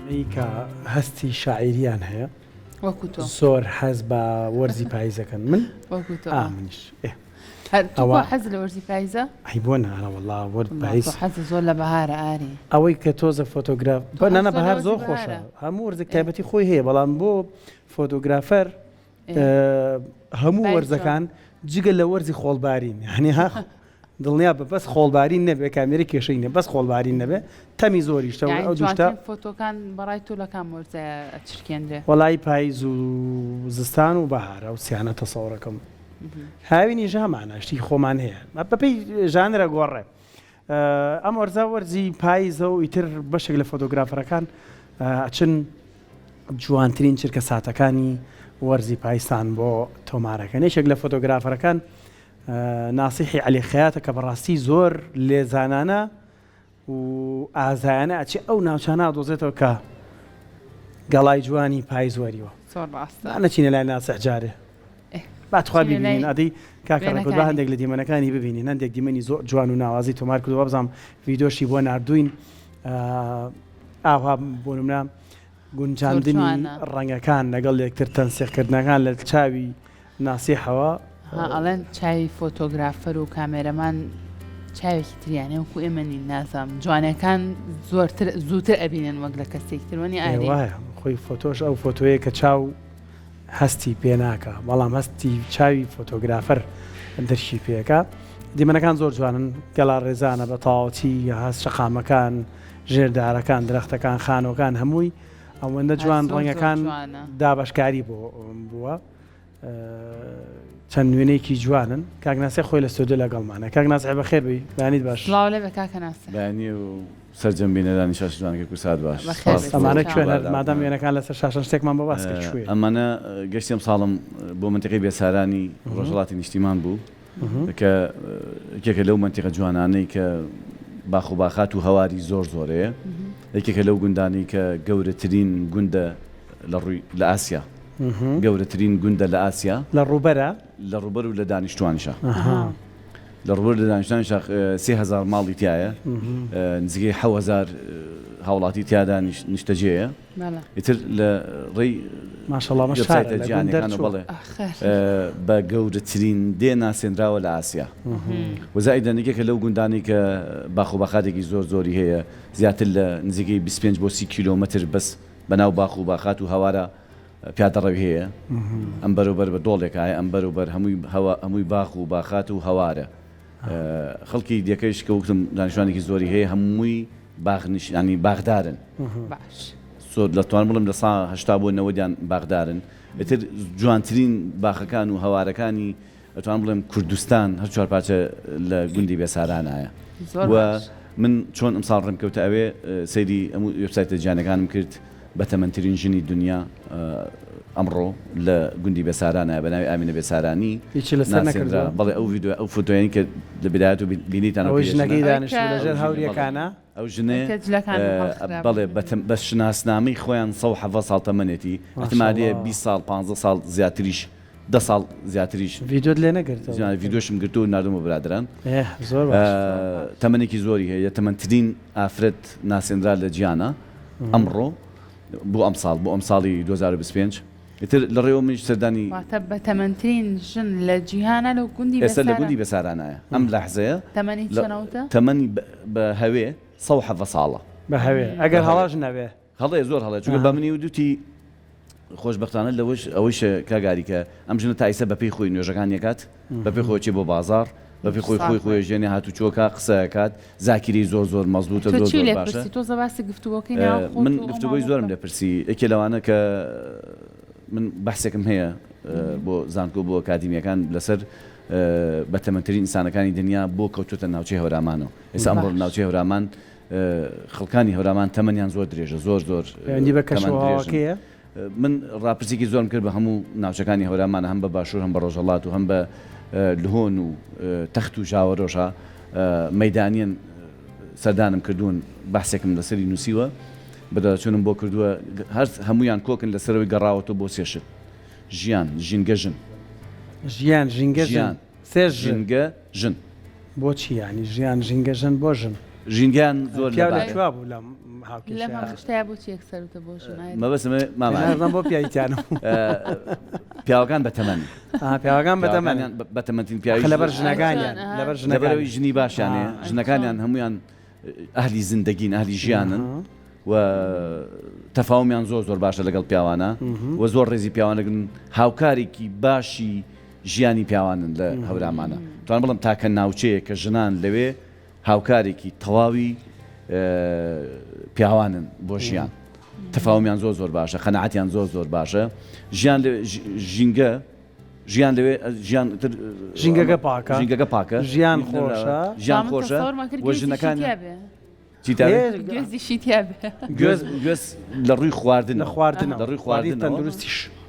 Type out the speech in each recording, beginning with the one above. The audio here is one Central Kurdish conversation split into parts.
کە هەستی شاعیریان هەیە وەکو تۆ زۆر حەز بە وەرزی پاییزەکەن من وەکو تۆ منیش تۆ حەز لە وەرزی پاییزە؟ ئەی بۆ نارە وەڵڵا وەرد پاییز حەز زۆر لە بەهارە ئاری ئەوەی کە تۆزە فۆتۆگراف نانە بەهار زۆر خۆشە هەموو وەرزێک تایبەتی خۆی هەیە بەڵام بۆ فۆتۆگرافەر هەموو وەرزەکان جگە لە وەرزی خۆڵبارین هەنی ها دڵنیا بە بەس خۆڵبارین نەبێ کامێری کێشەی نە بەس خۆڵبارین نەبێ تەمی زۆریشتە ئەو دوشتە فۆتۆکان بەڕای تۆ لە کام وەرزە چرکێنرێ وەڵای پاییز و زستان و بەهارە و سیانە تەسەوڕەکەم هاوینی ژامانە شتی خۆمان هەیە بەپێی ژانرە گۆڕێ ئەم وەرزە وەرزی پاییزە و ئیتر بەشێک لە فۆتۆگرافەرەکان ئەچن جوانترین چرکە ساتەکانی وەرزی پایستان بۆ تۆمارەکە نێشێک لە فۆتۆگرافەرەکان ناسیحی عەلی خەیاتە کە بەڕاستی زۆر لێزانانە و ئازایانە ئەچی ئەو ناوچانە دۆزێتەوە کە گەڵای جوانی پاییز وەریوە زۆر ڕاستە نەچینە لای ناسیح جارێ باتخوا ببینین ئەدەی کاکەڕێکۆ با هەندێک لە دیمەنەکانی ببینین هەندێک دیمەنی زۆر جوان و ناوازی تۆمار کردووە بزانم ڤیدۆشی بۆ ناردوین ئاوا بۆ نمونە گونجاندنی ڕەنگەکان لەگەڵ یەکتر تەنسیقکردنەکان لە چاوی ناسیحەوە ئەڵێن چاوی فۆتۆگرافەر و کامێرەمان چاوێکی تریانێ وەکو ئێمەنی نازام جوانەکان زووتر ئەبینن وەک لە کەسێکتروەنی ئاوایە خۆی فۆتۆش ئەو فۆتۆیە کە چاو هەستی پێ ناکە بەڵام هەستی چاوی فۆتۆگرافەر دەرشی پێەکە دیمەنەکان زۆر جوانن گەڵا ڕێزانە بە تاوەتی هەست شەقامەکان ژێردارەکان درەختەکان خانۆکان هەمووی ئەوەندە جوان ڕەنگەکان دابشکاری بووە چەند نوێنەیەکی جوانن کاکناسێ خۆی لە سودە لەگەڵمانە کاکناسی بەخێر بی بانیت باش سڵاو لێ بە کاکناسێ بانی و سەرجەمبینەدانی شاش جوانەکە کوسات باش ئەمانە کوێنە مادام وێنەکان لەسەر شاشن شتێکمان بە باس کرد شوێ ئەمانە گەشتیم ساڵم بۆ منتیقی بێسارانی ڕۆژهەڵاتی نیشتیمان بوو کە یەکێکە لەو منتیقە جوانانەی کە باخ و باخات و هەواری زۆر زۆرەیە یەکێکە لەو گوندانی کە گەورەترین گوندە لە ئاسیا گەورەترین گوندە لە ئاسیا لە ڕوبەرە لە ڕوبەر و لە دانیشتوانیشە لە ڕوبەر لە دانیشتوانیشە 3000 ماڵی تایە نزیکەی 7000 هاوڵاتی تیادا نیشتەجێیە ئیتر لە ڕێی ماشەڵڵا وێبسایتە جیهانیەکانە بەڵێ بە گەورەترین دێ ناسێنراوە لە ئاسیا وەزایدە یەکێکە لەو گوندانی کە باخ و باخاتێکی زۆر زۆری هەیە زیاتر لە نزیکەی 25 بۆ 30 کیلۆمەتر بەس بەناو باخ و باخات و هەوارە پیادەڕەوی هەیە ئەم بەروبەر بە دۆڵێک هەیە ئەم بەروبەر هەمووی باخ و باخات و هەوارە خەڵکی دیەکەیش کە وتم دانیشتوانێکی زۆری هەیە هەمووی باغنیشانی باغدارن زۆر لەتوان بڵم لە 80 بۆ 90 باغدارن ئێتر جوانترین باخەکان و هەوارەکانی ئەتوان بڵێم کوردستان هەر چوار پارچە لە گوندی بێسارانایە و من چۆن ئەمساڵ ڕێمکەوتە ئەوێ سەیری ئەموو وێبسایتە جیهانیەکانم کرد بە تەمەنترین ژنی دنیا ئەمڕۆ لە گوندی بێسارانە بە ناوی ئامینە بێسارانی بەڵێ ئەو ڤیدیۆ ئەو فۆتۆیانی کە لە بدایەت و بینیتان ئەوەی ژنەکەی دانیشتوو لەژێر هاوریەکانە ئەو ژنێ بەڵێ بە شناسنامەی خۆیان 170 ساڵ تەمەنێتی احتمالیە 20 ساڵ 15 ساڵ زیاتریش 10 ساڵ زیاتریش ڤیدیۆت لێ نەگرتەوە ڤیدیۆشم گرتو و نردومە برادران زۆر تەمەنێکی زۆری هەیە تەمەنترین ئافرەت ناسێنرا لە جیهانە ئەمڕۆ بۆ ئەم ساڵ بۆ ئەم ساڵی 2025 ئیتر لە ڕێوە منیش سەردانی بە تەمەنترین ژن لە جیهانە لە گوندی ئێستا لە گوندی بێسارانایە ئەم لەحزەیە تەمەنی چەنەوتە تەمەنی بە هەوێ 170 ساڵە بە هەوێ ئەگەر هەڵاش نەبێ هەڵەیە زۆر هەڵەیە چونکە بە منی و دوتی خۆشبەختانە لەوەش ئەوەیشە کاگاری کە ئەم ژنە تایسە بەپێی خۆی نوێژەکان یەکات بەپێی خۆی بۆ بازار بەپی خۆی ژێنێ هاتوچۆکە قسەکات زاکیری زۆر مەزبوطە زۆر باشە من گفتوگۆی زۆرم لێ پرسی یەکێ لەوانە کە من بەحسێکم هەیە بۆ زانکۆ بۆ ئەکادیمیەکان لەسەر بە تەمەنترین ئینسانەکانی دنیا بۆ کەوتوتە ناوچەی هەورامانەوە ئێستا ئەمڕۆ ناوچەی هەورامان خەڵکانی هەورامان تەمەنیان زۆر درێژە زۆر پەیوەندی بە کەشەوەکەیە من ڕاپرسێکی زۆرم کرد بە هەموو ناوچەکانی هەورامانە هەم بە باشوور هەم بە ڕۆژهەڵات و هەم بە لهۆن و تەخت و ژاوەڕۆژە مەیدانیان سەردانم کردوون بەحسێکم لەسەری نووسیوە بەداچوونم بۆ کردووە هەر هەمویان کۆکن لەسەرەوەی گەڕاوەتەوە بۆ سێشت ژیان ژینگە ژن ژیان ژینگە ژن ژینگە ژن بۆچی ینی ژیان ژینگە ژن بۆ ژن ژینگیان زۆر پیاوە بوو لەم لەم هەمشتیا بۆ چێکسەرتە بۆ ژنای مەبەستم مامان بۆ پیاویتیانە پیاوەکان بەتەمەن پیاوەکان بەتەمەنیان بەتەمەنترین پیاوی لەبەر ژنەکانیان لەبەرەوەی ژنی باشیانێ ژنەکانیان هەمویان ئەهلی زیندەگین ئەهلی ژیانن و تەفاومیان زۆر باشە لەگەڵ پیاوانە و زۆر ڕێزی پیاوانەگرن هاوکارێکی باشی ژیانی پیاوانن لە هەورامانە توان بڵم تاکە ناوچەیە کە ژنان لەوێ هاوکارێکی تەواوی پیاوانن بۆ ژیان تەفاومیان زۆر باشە خەنەعەتیان زۆر باشە ژینگە ژیان لەوێ ژینگەکە پاکە ژیان خۆشە ژیان خۆشە و ژنەکانیان گوێز لە ڕووی خواردن لە ڕووی خواردن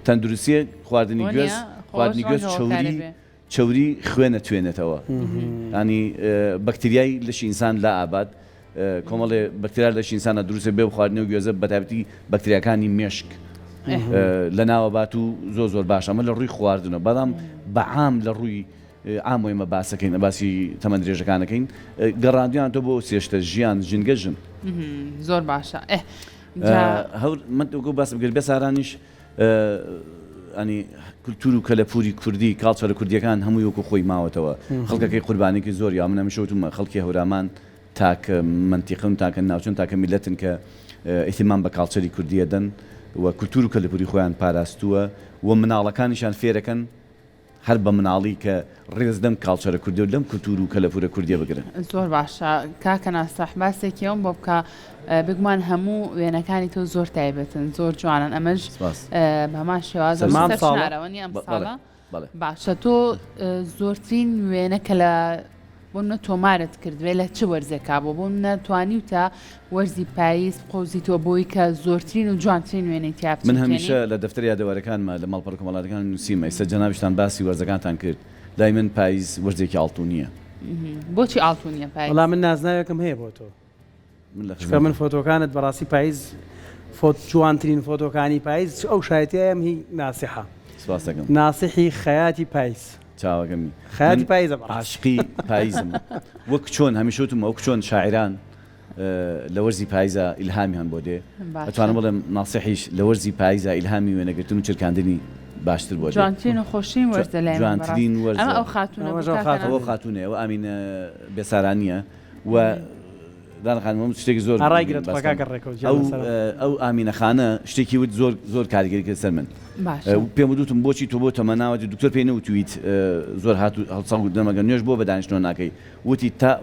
تەندروستی خواردنی گوێز چەوری خوێنەتوێنێتەوە ینی بەکتریای لەشی ئینسان لە ئاباد کۆمەڵێ بەکتریا لەشی ئینسانە دروستە بێ خواردنی و گوێزە بەتابەتی بەکتریاکانی مێشک لە ناوەبات و زۆر باشە ئەمە لە ڕووی خواردنەوە بەڵام بەعام لە ڕووی ئامۆیمە باسەکەین باسی تەمەند درێژەکانەکەین گەڕاندویان تۆ بۆ سێشتە ژیان ژنگە ژن زۆر باشە هەور من باس بگەر بێسارانیش ئەنی کولتور و کەلەپوری کوردی کاڵچەرە کوردیەکان هەمووی وەکو خۆی ماوەتەوە خەڵکەکەی قوربانێکی زۆر یا منە مشوتمە خەڵکی هەورامان تاکە منتیقن تاکە ناوچن تاکە میلەتن کە ئیتیمان بە کاڵچەری کوردیە دەن و کولتور و کەلەپوری خۆیان پاراستووە و مناڵەکانیشان فێرەکەن هەر بە مناڵی کە ڕێز دەم کاڵچەرە کوردی و لەم کولتور و کەلەپورە کوردیە بگرن زۆر باشە کاکە ناستەح باسێکیەوەم بۆ بکە بگومان هەموو وێنەکانی تۆ زۆر تایبەتن زۆر جوانن ئەمەش هەمان شێوازەرەوە نیە ئەم ساڵە باشە تۆ زۆرترین وێنە کە لە بۆ تۆمارت کردوێ لە چ وەرزێکا بۆ نەتوانی و تا وەرزی پاییز قۆزی تۆ بۆی کە زۆرترین و جوانترین وێنەی تیاب من هەمیشە لە دەفتەر یادەوەرەکانمە لە ماڵپەڕ کۆمەڵاتەکان نووسیمە ئێستا جەنابیشتان باسی وەرزەکانتان کرد لای من پاییز وەرزێکی ئاڵتوونیە بۆچی ئاڵتوونیە پاییز وەڵام من نازناوێکم هەیە بۆ تۆ من فۆتۆکانت بەڕاستی پاییز جوانترین فۆتۆکانی پاییز ئەو شایەتەیەم هی ناسیحە ناسیحی خەیاتی پاییز چاوەگەمی خەیاتی پاییزە عاشقی پاییزم وەک چۆن هەمیشەوتم وەک چۆن شاعران لە وەرزی پاییزە ئیلهامیان بۆ دێ ئەتوانم بڵێم ناسیحیش لە وەرزی پاییزە ئیلهامی وێنەگرتن و چرکاندنی باشتر بۆ جوانترین و خۆشین وەرزە لای جوانترین وەرزە ئەو خاتونێ و ئامینە بێسارانیە و دانخانم شتێکی زۆر ئەو ئامینەخانە شتێکی وت زۆر کاریگەری کرد سەر من پێم وتم بۆچی تۆ بۆ تەمەناوەتی دکتۆر پێی نەوتویت زۆر هاتو هەڵسەڵ دەمەگە نوێژ بۆ بە دانیشتنەوە ناکەی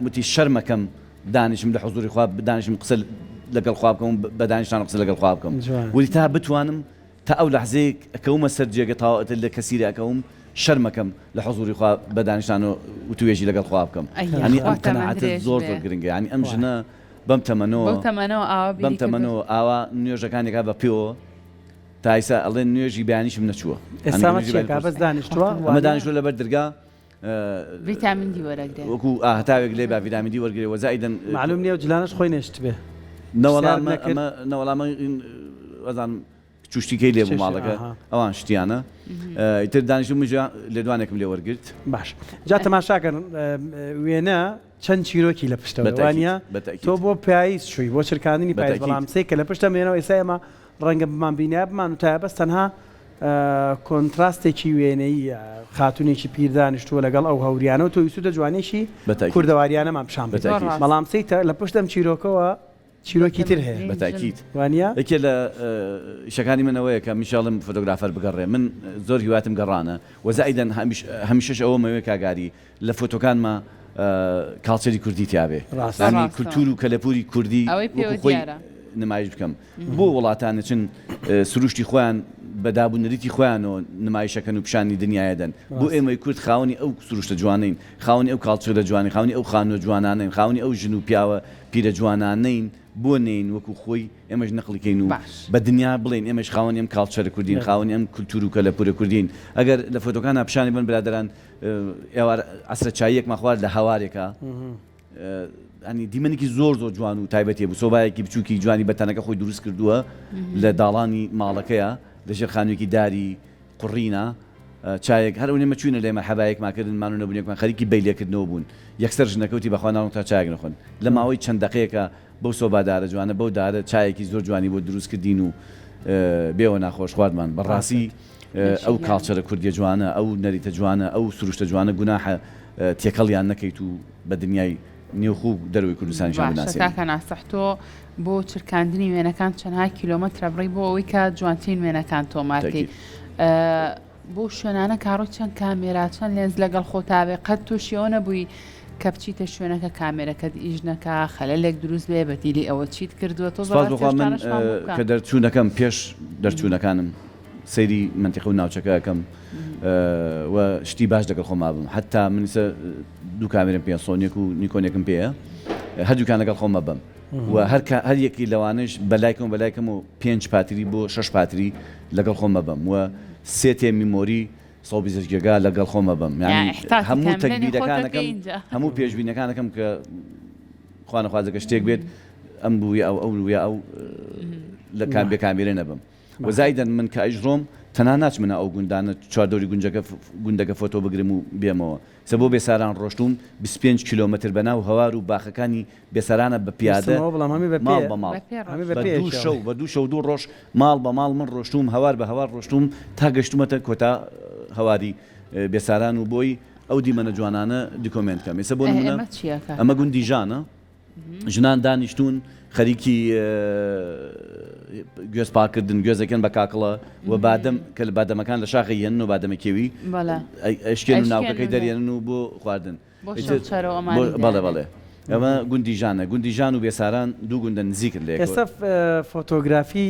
وتی شەرمەکەم دانیشم لە حوزوری خوا دانیشم قسە لەگەڵ خوا بکەم بە دانیشتان قسە لەگەڵ خوا بکەم وتی تا بتوانم تا ئەو لەحزەیەک ئەکەومە سەر جێگە تاوەتە لە کەسیری ئەکەوم شەرمەکەم لە حوزوری خوا بە دانیشتان و توێژی لەگەڵ خوا بکەم ینی ئەم قەناعەتە زۆر گرنگە ینی ئەم ژنە بەم تەمەنەوە ئاوا نوێژەکانێکا بە پێوە تا ئیسا ئەڵێن نوێژی بەیانیشم نەچووە بەس دانیشتووە ئەمە دانیشتووە لەبەر دەرگا ڤیتامین دی وەرەگرێت وەکو هەتاوێک لێ با ڤیتامین دی وەرگێ وەزایدن معلوم نییە و جلانش خۆی نێشت بێ نەوەڵامە وەزان چوشتیکەی لێ بوو ماڵەکە ئەوان شتیانە ئیتر دانیشتم لێ دوانێکم لێ وەرگرت باش جا تەماشاکەن وێنە چەند چیرۆکی لە پشتەوانە تۆ بۆ پاییز شووی بۆ چرکاندنی پاییز بەڵام سێ کە لە پشتە مێنەوە ئێستا ئێمە ڕەنگە بمان بینە بمان و تا بەس تەنها کۆنتراستێکی وێنەی خاتونێکی پیردانیشتووە لەگەڵ ئەو هەوریانە و تۆ ویسوتە جوانێکی کوردەواریانەمان پیشان بەڵام سێتە لە پشتم چیرۆکەوە چیرۆکی تر هەیە بەتاکید وانە یەکێ لە شەکانی منەوەیە کە میشاڵم فۆتۆگرافەر بگەڕێ من زۆر هیواتم گەڕانە وەزایدەن هەمیشەش ئەوە مەوەیە کاگاری لە فۆتۆکانمە کاڵچەری کوردی تیاابێ ڕاستانی کولتور و کەلەپوری کوردی خۆی نمایش بکەم بۆ وڵاتانە چن سروشتی خۆیان بەدابوونەریتی خۆیانەوە نمایشەکەن و پیشانی دنیاەدەن بۆ ئێمەی کورد خاوەنی ئەو سروشتە جوانین خاوەنی ئەو کاڵچەرە جوانی خاوەنی ئەو خانوە جوانانین خاوەنی ئەو ژن و پیاوە پیرە جوانانین بۆ نین وەکو خۆی ئێمەش نەقڵیکەین و بە دنیا بڵێن ئێمەش خاوەنی ئەم کاڵچەرە کوردین خاوەنی ئەم کولتور و کەلەپورە کوردین ئەگەر لە فۆتۆکانە پیشانی بن برادەران ئێوە عەسرە چاییەکمان خوارد لە هەوارێکە ئەنی دیمەنێکی زۆر جوان و تایبەتێ بوو سۆبایەکی بچووکی جوانی بەتەنەکە خۆی دروست کردووە لە داڵانی ماڵەکەیە لە ژێرخانوویەکی داری قوڕینە چایەک هەر ئەوەی مەچوونە لێ مەرحەبایەکمان کردن مانو نەبوونێکمان خەریکی بەیلێکردنەوە بوون یەکسەر ژنەکەوتی بەخوا تا چایەک نەخۆن لە ماوەی چەند دقەیەکە بەو سۆبادارە جوانە بەو دارە چایەکی زۆر جوانی بۆ دروست کردین و بێەوە ناخۆش خواردمان بەڕاستی ئەو کاڵچەرە کوردیە جوانە ئەو نەریتە جوانە ئەو سروشتە جوانە گوناحە تێکەڵیان نەکەیت و بە دنیای نێوخوو دەروی کوردستانیشان بناسیێت. کاکە ناسەح تۆ بۆ چرکاندنی وێنەکان چەندها کیلۆمەترە بڕی بۆ ئەوەی کە جوانترین وێنەکان تۆمارکەی بۆ شوێنانە کاڕۆی چەند کامێرا چەند لێنز لەگەڵ خۆتاوێ قەت تووشیەوە نەبووی کە بچیتە شوێنەکە کامێرەکەت ئیش نەکا خەلەلێک دروست بێ بەدیلی ئەوە چیت کردووە تۆ من کە دەرچوونەکەم پێش دەرچوونەکانم سەیری منتیقە و ناوچەکەکەم و شتی باش دەگەڵ خۆما بم حتا منیسە دوو کامێرم پێ سۆنیەک و نیکۆنێکم پێە هەردووکان لەگەڵ خۆمە بم و هەر یەکی لەوانش بەلایکەم و 5 پاتری بۆ 6 پاتری لەگەڵ خۆمە بم و 3 تێ میمۆری 120 گیگا لەگەڵ خۆمە بم هەموو تەکبیرەکانەکەم هەموو پێشبینەکانەکەم کە خوانەخوازەکە شتێک بێت ئەم بووە ئەو لە بێ کامێرە نەبم وەزایدەن من کە ئەیژڕۆم تەنها ناچمنە ئەو گوندانە چواردەوری گوندەکە فۆتۆ بگرم و بێمەوە سە بۆ بێساران ڕۆشتوم 25 کیلۆمەتر بەناو هەوار و باخەکانی بێسارانە بە پیادە ماڵ بە ماڵ بە دوو شەو دوو ڕۆژ ماڵ بە ماڵ من ڕۆشتوم هەوار بە هەوار ڕۆشتوم تا گەشتومەتە کۆتا هەواری بێساران و بۆی ئەو دیمەنە جوانانە دیکۆمنتکەم ێستا بۆ نمونە ئەمە گوندی ژانە ژنان دانیشتون خەریکی گوێز پاکردن گوێزەکەن بە کاکڵە و بادەم کە لە بادەمەکان لە شاخی هێنن و بادەمەکێوی ئەشکێن و ناوکەکەی دەرێنن و بۆ خواردن بەڵێ ئەمە گوندی ژانە گوندی ژان و بێساران دوو گوندە نزیکرد لێ ئێستا فۆتۆگرافی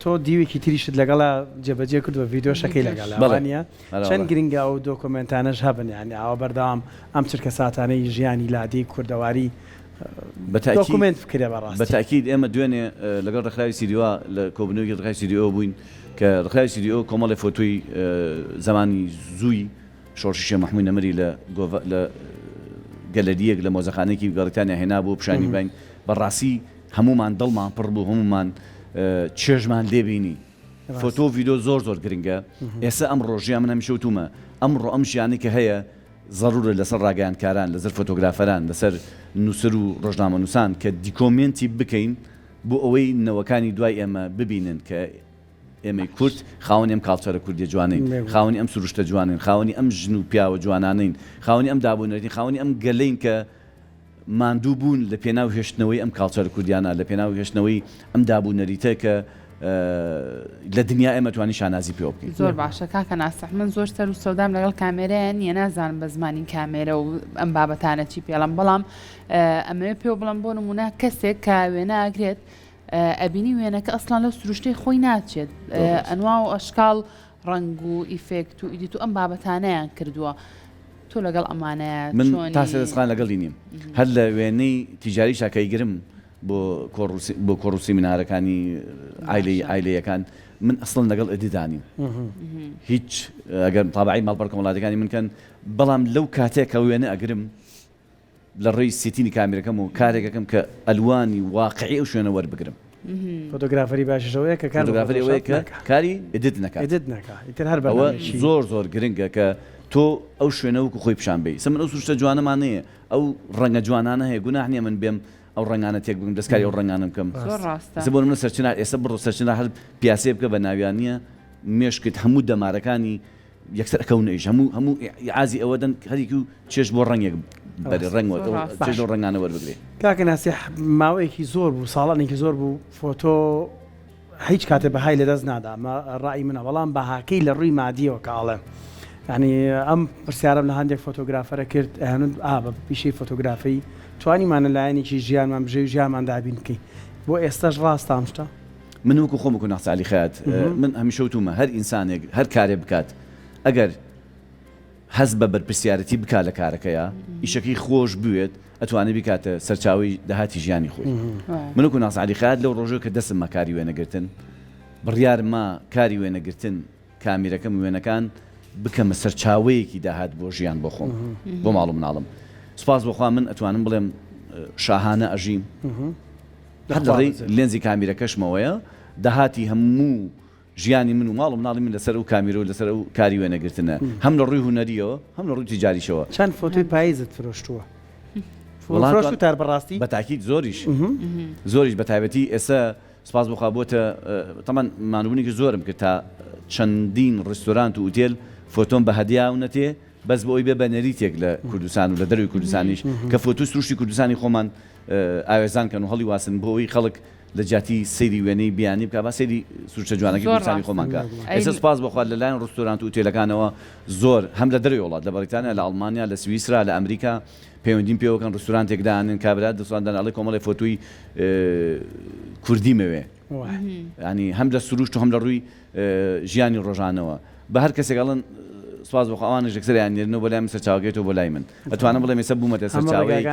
تۆ دیوێکی تریشت لەگەڵا جێبەجێ کردووە ڤیدۆشەکەی لەگەڵانە چەند گرنگە ئەو دۆکۆمنتانەش هەبن یعنی ئاوا بەردەوام ئەم چرکە ساتانەی ژیانی لادی کوردەواری بەتاکید ئێمە دوێنێ لەگەڵ ڕێکخراوی سیدیۆ لە کۆبنەوەی ڕێکخراوی سیدیۆ بووین کە ڕێکخراوی سیدیۆ کۆمەڵی فۆتۆی زمانی زووی شۆڕشیشە مەحموود نەمەری لە گەلەریەک لە مۆزەخانەیەکی گەڵیتانیا هێنا بوو پیشانی بانگ بەڕاستی هەمومان دڵمان پڕ بوو هەمومان چێژمان لێبینی فۆتۆ ڤیدۆ زۆر گرنگە ئێستا ئەم ڕۆژیان من هەمیشە وتومە ئەمڕۆ ئەم ژیانی کە هەیە ضرورە لەسەر ڕاگەیانکاران لەسەر فۆتۆگرافەران لەسەر نووسەر و ڕۆژنامە نووسان کە دیکۆمنتی بکەین بۆ ئەوەی نەوەکانی دوای ئێمە ببینن کە ئێمەی کورد خاوەنی ئەم کاڵچەرە کوردی جوانین خاوەنی ئەم سروشتە جوانین خاوەنی ئەم ژن و پیاوە جوانانین خاوەنی ئەم دابوونەتی خاوەنی ئەم گەلەین کە ماندوو بوون لە پێناو هێشتنەوەی ئەم کاڵچەرە کوردیانە لە پێناو هێشتنەوەی ئەم دابوونەریتە کە لە دنیا ئێمە توانی شانازی پێ بکەین. زۆر باشە کاکە ناسەح من زۆر سەر و سەودام لەگەڵ کامێرەیە نییە نازانم بە زمانی کامێرە و ئەم بابەتانە چی پێڵم بەڵام ئەمەوێ پێ بڵم بۆ نمونە کەسێک کە وێنە ئاگرێت ئەبینی وێنەکە ئەسڵان لە سروشتەی خۆی ناچێت ئەنوا و ئەشکاڵ ڕنگ و ئیفێکت و ئیدیت و ئەم بابەتانەیان کردووە تۆ لەگەڵ ئەمانەیە من تا سێدەسخان لەگەڵی نیم هەر لە وێنەی تیجاری شاکەیگرم بۆ کۆڕوسی منارەکانی ئایلەیەکان من ئەسڵن لەگەڵ ئەدیدانیم هیچ ئەگەر تابعی ماڵپەڕ کۆمەڵاتەکانی منکەن بەڵام لەو کاتێک کە وێنە ئەگرم لە ڕێی سێتینی کامێرەکەم و کارێکەکەم کە ئەلوانی واقعی ئەو شوێنە وەربگرم فۆتۆگرافەری باشەوەیە کە فۆتۆگرافەری کە کاری ئەدیت نەکات زۆر گرنگە کە تۆ ئەو شوێنە وەکو خۆی پیشان بی سە من ئەو سروشتە جوانەمانەیە ئەو ڕەنگە جوانانە هەیە گوناح نییە من بێم ئەو ڕنگانە تێک بگم دەستکاری ئەو ڕنگانم بکەم بۆ منە سەرچنا ئێستا بڕۆ سەرچنا هەر پیاسێ بکە بە ناویانە مێشکت هەموو دەمارەکانی یەکسەر ئەکەونەیش هەموو عازی ئەوەدەن هەریکی و چێش بۆ ڕنگێک بەری ڕنگەوە چێژ و ڕنگانە وەربگرێ کاکە ناسیح ماوەیەکی زۆر بوو ساڵانێکی زۆر بوو فۆتۆ هیچ کاتێ بەهای لەدەست نادا ڕای منە بەڵام بەهاکەی لە ڕووی مادیەوە کاڵێ ینی ئەم پرسیارم لە هەندێک فۆتۆگرافەرە کرد ئەهێنن بە پیشەی فۆتۆگرافی توانیمانە لایەنێکی ژیانمان بژێ و ژیانمان دابین بکەین بۆ ئێستاش ڕاستە ئەم شتە من وەکو خۆم وەکو ناخچالی خەیات من هەمیشە وتومە هەر ئینسانێک هەر کارێ بکات ئەگەر حەز بە بەرپرسیارەتی بکات لە کارەکەیە ئیشەکەی خۆش بوێت ئەتوانێت بکاتە سەرچاوی داهاتی ژیانی خۆی من وەکو ناخچالی خەیات لەو ڕۆژێ کە دەستم مە کاری وێنەگرتن بڕیارمە کاری وێنەگرتن کامیرەکەم وێنەکان بکەمە سەرچاوەیەکی داهات بۆ ژیان بۆ خۆم بۆ ماڵ و مناڵم سوپاس بۆخوا من ئەتوانم بڵێم شاهانە ئەژیم لێنزی کامیرەکەشمەوەیە داهاتی هەموو ژیانی من و ماڵ و مناڵی من لەسەر و کامیرە و لەسەر و کاری وێنەگرتنە هەم لە ڕووی هونەریەوە هەم لە ڕووی تیجاریشەوە. چەند فۆتۆی پاییزت فرۆشتووە؟ فرۆشت تار بەڕاستی بە تاکید زۆریش بە تایبەتی ئێستا سپاس بۆ خابووتە تەمان مانوبوونێکی زۆرم کرد تا چەندین ڕستۆرانت و ئوتێل فۆتۆم بە هەدیاونەتێ بەس بۆی بێ بە نەریتێک لە کوردستان و لە دەروی کوردستانیش کە فۆتۆ سروشتی کوردستانی خۆمان ئاوێزان کەن و هەڵی واسن بۆەوەی خەڵک لە جاتی سەیری وێنەی بیانی بکە با سەیری سروشتە جوانەکەی کوردستانی خۆمان کە ئێستا سپاس بۆخوا لەلایەن ڕستۆرانت و ئوتێلەکانەوە زۆر هەم لە دەروی وڵات لە بەریتانیا لە ئەڵمانیا لە سویسرا لە ئەمریکا پەیوەندیم پێوەکەن ڕستۆرانتێکدانن کابرات دەسوڵاندان ئەڵێ کۆمەڵی فۆتۆی کوردی مەوێ ینی هەم لە سروشت و هەم لە ڕووی ژیانی ڕۆژانەوە بە هەر کەسێکڵن سپاس بۆ ئەوانە ژێکسەریان نێرنەوە بۆ لای من سەرچاوەکەیتەوە بۆ لای من ئەتوانم بڵێم ئێستا بوومەتە سەرچاوەیەکی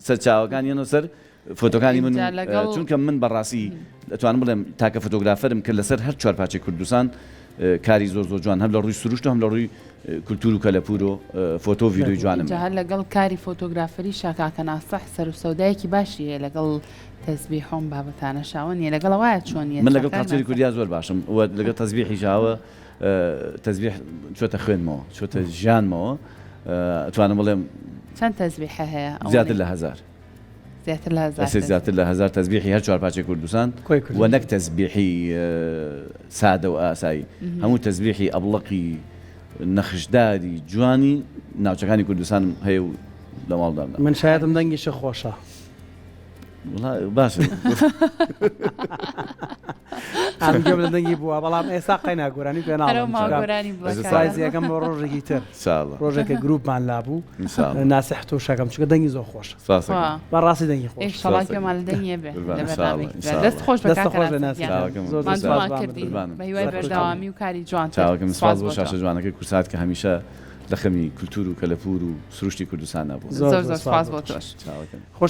سەرچاوەکان یەنەوە سەر فۆتۆکانی من چونکە من بەڕاستی ئەتوانم بڵێم تاکە فۆتۆگرافەرم کە لەسەر هەر چوار پارچەی کوردستان کاری زۆر جوان هەم لە ڕووی سروشت و هەم لە ڕووی کولتور و کەلەپور و فۆتۆ ڤیدیۆی جوانم هەر لەگەڵ کاری فۆتۆگرافەری شاکاکە ناسەح سەر و سەودایەکی باشی هەیە لەگەڵ تەزبیحۆم بابەتانە شاوەنیە لەگەڵ وایە چۆنیە من لەگەڵ کاتێری کوردیا زۆر باشم و لەگەڵ تەزبیحی شاوە تەزبیح چۆتە خوێنمەوە چۆتە ژیانمەوە ئەتوانم بڵێم چەند تەزبیحە هەیە زیاتر لە هەزار زیاتر لە هەزار تەزبیحی هەر چوار پارچەی کوردستان و نەک تەزبیحی سادە و ئاسایی هەموو تەزبیحی ئەبڵەقی نەخشداری جوانی ناوچەکانی کوردستان هەیە و لە ماڵدامدا من شایەتم دەنگیشە خۆشە باشە ئەمگەم لە دەنگی بووە بەڵام ئێستا قەینا گۆرانی پێناڵزیەکەم بۆ ڕۆژێکی تر ڕۆژێکە گروپمان لابوو ناسیحت و شەکەم چکە دەنگی زۆر خۆشە بەڕاستی دەنگی خۆش پێمان لە دەنگێ بێ دەست خۆش کردی بە هیوای بەردەوامی و کاری جوان سپاس بۆ شاشە جوانەکەی کورسات کە هەمیشە لە خەمی کولتور و کەلەپور و سروشتی کوردستان نبوو زۆر سپاس بۆ تۆش.